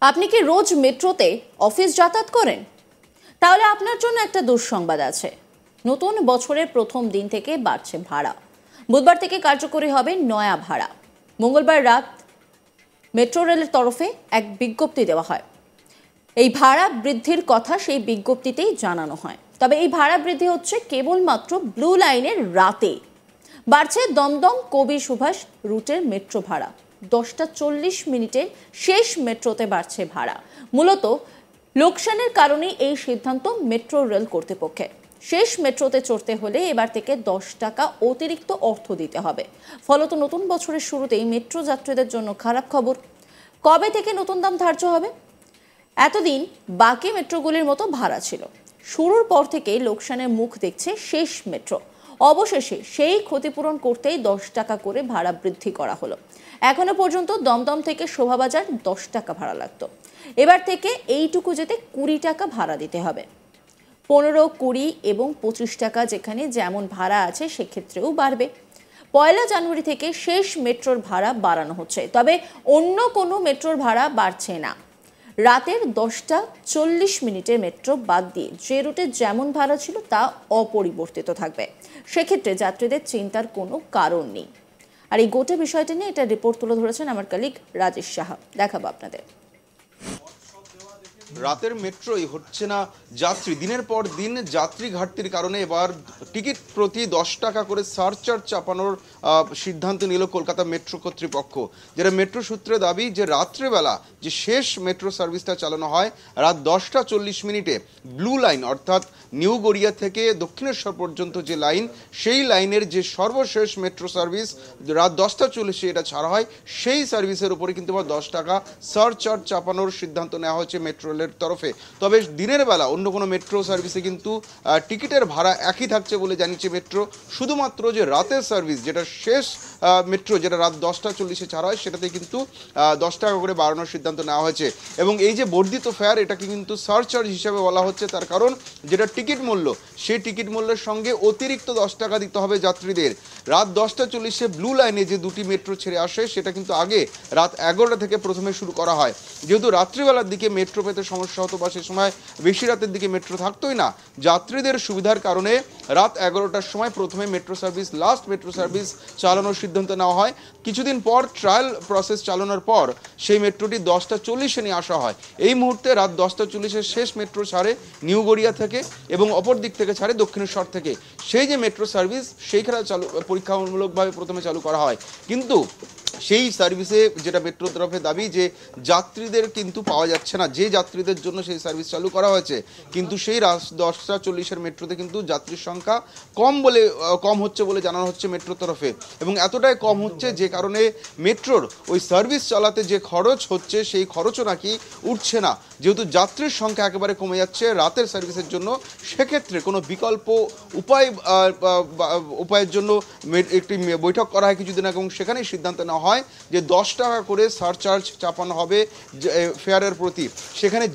আপনি কি রোজ মেট্রোতে অফিস যাতায়াত করেন? তাহলে আপনার জন্য একটা দুঃসংবাদ আছে। নতুন বছরের প্রথম দিন থেকে বাড়ছে ভাড়া। বুধবার থেকে কার্যকরী হবে নয়া ভাড়া। মঙ্গলবার রাত মেট্রো রেলের তরফে এক বিজ্ঞপ্তি দেওয়া হয়। এই ভাড়া বৃদ্ধির কথা সেই বিজ্ঞপ্তিতেই জানানো হয়। তবে এই ভাড়া বৃদ্ধি হচ্ছে কেবলমাত্র ব্লু লাইনের রাতে। বাড়ছে দমদম কবি সুভাষ রুটের মেট্রো ভাড়া। 10টা 40 মিনিটের শেষ মেট্রোতে বাড়ছে ভাড়া। মূলত লোকসানের কারণে এই সিদ্ধান্ত মেট্রো রেল কর্তৃপক্ষের। শেষ মেট্রোতে চড়তে হলে এবার থেকে 10 টাকা অতিরিক্ত অর্থ দিতে হবে। ফলত নতুন বছরের শুরুতেই মেট্রো যাত্রীদের জন্য খারাপ খবর। কবে থেকে নতুন দাম ধার্য হবে? এতদিন বাকি মেট্রোগুলির মতো ভাড়া ছিল। শুরুর পর থেকে লোকসানের মুখ দেখছে শেষ মেট্রো। অবশেষে সেই ক্ষতিপূরণ করতেই 10 টাকা করে ভাড়া বৃদ্ধি করা হলো। এখনো পর্যন্ত দমদম থেকে শোভাবাজার 10 টাকা ভাড়া লাগতো। এবার থেকে এইটুকু যেতে 20 টাকা ভাড়া দিতে হবে। 15, 20 এবং 25 টাকা যেখানে যেমন ভাড়া আছে সেক্ষেত্রেও বাড়বে। 1 জানুয়ারি থেকে শেষ মেট্রোর ভাড়া বাড়ানো হচ্ছে, তবে অন্য কোনো মেট্রোর ভাড়া বাড়ছে না। রাতের 10টা 40 মিনিটের মেট্রো বাদ দিয়ে যে রুটে যেমন ভাড়া ছিল তা অপরিবর্তিত থাকবে। সেক্ষেত্রে যাত্রীদের চিন্তার কোনো কারণ নেই। আর এই গোটা বিষয়টা নিয়ে এটা রিপোর্ট তুলে ধরেছেন আমার কলিগ রাজেশ সাহা। দেখাবো আপনাদের। রাতের মেট্রোই হচ্ছে না যাত্রী। দিনের পর দিন যাত্রী ঘাটতির কারণে এবার টিকিট প্রতি 10 টাকা করে সারচার্জ চাপানোর সিদ্ধান্ত নিল কলকাতা মেট্রো কর্তৃপক্ষ। যেটা মেট্রো সূত্রে দাবি যে রাত্রেবেলা যে শেষ মেট্রো সার্ভিসটা চালানো হয় রাত 10টা 40 মিনিটে ব্লু লাইন অর্থাৎ নিউ গড়িয়া থেকে দক্ষিণেশ্বর পর্যন্ত যে লাইন, সেই লাইনের যে সর্বশেষ মেট্রো সার্ভিস রাত 10টা 40 এটা ছাড়া হয়, সেই সার্ভিসের উপরে কিন্তু 10 টাকা সারচার্জ চাপানোর সিদ্ধান্ত নেওয়া হয়েছে মেট্রো তরফে। তবে দিনের বেলা অন্য কোনো মেট্রো সার্ভিসে কিন্তু টিকিটের ভাড়া একই থাকছে বলে জানিয়েছে মেট্রো। শুধুমাত্র যে রাতের সার্ভিস যেটা শেষ মেট্রো যেটা রাত 10টা 40 ছাড়া হয় সেটাতে কিন্তু 10 টাকা করে বাড়ানোর সিদ্ধান্ত নেওয়া হয়েছে। এবং এই যে বর্ধিত ফেয়ার এটাকে কিন্তু সারচার্জ হিসাবে বলা হচ্ছে, তার কারণ যেটা টিকিট মূল্য সেই টিকিট মূল্যের সঙ্গে অতিরিক্ত 10 টাকা দিতে হবে যাত্রীদের। রাত 10টা 40 ব্লু লাইনে যে দুটি মেট্রো ছেড়ে আসে সেটা কিন্তু আগে রাত 11টা থেকে প্রথমে শুরু করা হয়। যেহেতু রাত্রিবেলার দিকে মেট্রো পেতে সমস্যা হতো বা সে সময় বেশি রাতের দিকে মেট্রো থাকতোই না, যাত্রীদের সুবিধার কারণে রাত 11টার সময় প্রথমে metro service last metro service চালানোর সিদ্ধান্ত নেওয়া হয়। কিছুদিন পর ট্রায়াল প্রসেস চালানোর পর সেই মেট্রোটি 10টা 40 নিয়ে আসা হয়। এই মুহূর্তে রাত 10টা 40 শেষ মেট্রো ছাড়ে নিউ গড়িয়া থেকে এবং অপর দিক থেকে ছাড়ে দক্ষিণেশ্বর থেকে। সেই যে মেট্রো সার্ভিস সেইখানে পরীক্ষামূলকভাবে প্রথমে চালু করা হয়, কিন্তু সেই সার্ভিসে যেটা মেট্রোর তরফে দাবি যে যাত্রীদের কিন্তু পাওয়া যাচ্ছে না। যে যাত্রীদের জন্য সেই সার্ভিস চালু করা হয়েছে কিন্তু সেই 10টা 40 মেট্রোতে কিন্তু যাত্রীর সংখ্যা কম হচ্ছে বলে জানানো হচ্ছে মেট্রোর তরফে। এবং এতটাই কম হচ্ছে যে কারণে মেট্রোর ওই সার্ভিস চালাতে যে খরচ হচ্ছে সেই খরচও নাকি উঠছে না। যেহেতু যাত্রীর সংখ্যা একেবারে কমে যাচ্ছে রাতের সার্ভিসের জন্য, সেক্ষেত্রে কোনো বিকল্প উপায়ের জন্য একটি বৈঠক করা হয় কিছুদিন আগে এবং সেখানেই সিদ্ধান্ত নেওয়া হয় যে 10 টাকা করে সারচার্জ চাপানো হবে ফেয়ারের প্রতি। সেখানে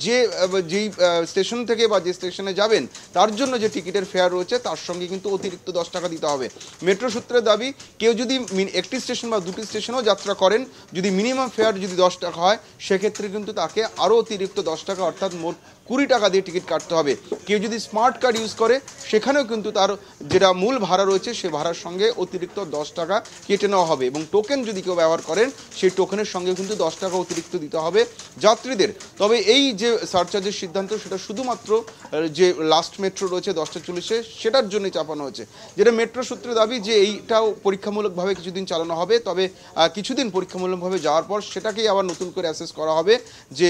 যেই স্টেশন থেকে বা যে স্টেশনে যাবেন তার জন্য যে টিকিটের ফেয়ার রয়েছে তার সঙ্গে কিন্তু অতিরিক্ত 10 টাকা দিতে হবে। মেট্রো সূত্রের দাবি কেউ যদি একটি স্টেশন বা দুটি স্টেশনেও যাত্রা করেন, যদি মিনিমাম ফেয়ার যদি 10 টাকা হয় সেক্ষেত্রে কিন্তু তাকে আরও অতিরিক্ত 10 টাকা অর্থাৎ মোট 20 টাকা দিয়ে টিকিট কাটতে হবে। কেউ যদি স্মার্ট কার্ড ইউজ করে সেখানেও কিন্তু তার যেটা মূল ভাড়া রয়েছে সে ভাড়ার সঙ্গে অতিরিক্ত 10 টাকা কেটে নেওয়া হবে। এবং টোকেন যদি কেউ ব্যবহার করেন সেই টোকেনের সঙ্গে কিন্তু 10 টাকা অতিরিক্ত দিতে হবে যাত্রীদের। তবে এই যে সারচার্জের সিদ্ধান্ত সেটা শুধুমাত্র যে লাস্ট মেট্রো রয়েছে 10টা 40 সেটার জন্যই চাপানো হয়েছে। যেটা মেট্রো সূত্রে দাবি যে এইটাও পরীক্ষামূলকভাবে কিছুদিন চালানো হবে, তবে কিছুদিন পরীক্ষামূলকভাবে যাওয়ার পর সেটাকেই আবার নতুন করে অ্যাসেস করা হবে যে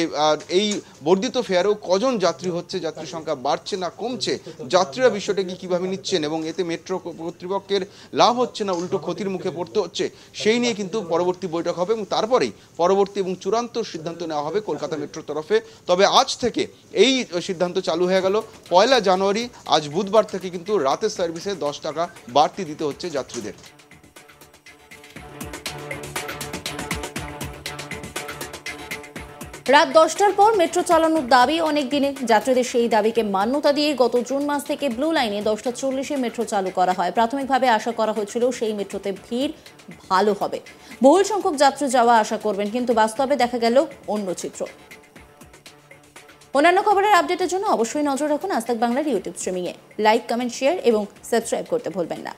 এই বর্ধিত ফেয়ারেও কজন যাত্রী হচ্ছে, যাত্রী সংখ্যা বাড়ছে না কমছে, যাত্রীরা বিষয়টাকে কীভাবে নিচ্ছেন এবং এতে মেট্রো কর্তৃপক্ষের লাভ হচ্ছে না উল্টো ক্ষতির মুখে পড়তে হচ্ছে, সেই নিয়ে কিন্তু পরবর্তী বৈঠক হবে এবং তারপরেই পরবর্তী এবং চূড়ান্ত সিদ্ধান্ত নেওয়া হবে কলকাতা মেট্রোর তরফে। তবে আজ থেকে এই সিদ্ধান্ত চালু হয়ে গেল। 1 জানুয়ারি আজ বুধবার থেকে কিন্তু রাতের সার্ভিসে 10 টাকা বাড়তি দিতে হচ্ছে যাত্রীদের। রাত 10টার পর মেট্রো চালানোর দাবি অনেক দিনে। যাত্রীদের সেই দাবিকে মান্যতা দিয়ে গত জুন মাস থেকে ব্লু লাইনে 10টা 40 মেট্রো চালু করা হয়। প্রাথমিকভাবে আশা করা হয়েছিল সেই মেট্রোতে ভিড় ভালো হবে, বহুল সংখ্যক যাত্রী যাওয়া আশা করবেন, কিন্তু বাস্তবে দেখা গেল অন্য চিত্র। অন্যান্য খবরের আপডেটের জন্য অবশ্যই নজর রাখুন আজ তাক বাংলার ইউটিউব স্ট্রিমিংয়ে। লাইক, কমেন্ট, শেয়ার এবং সাবস্ক্রাইব করতে ভুলবেন না।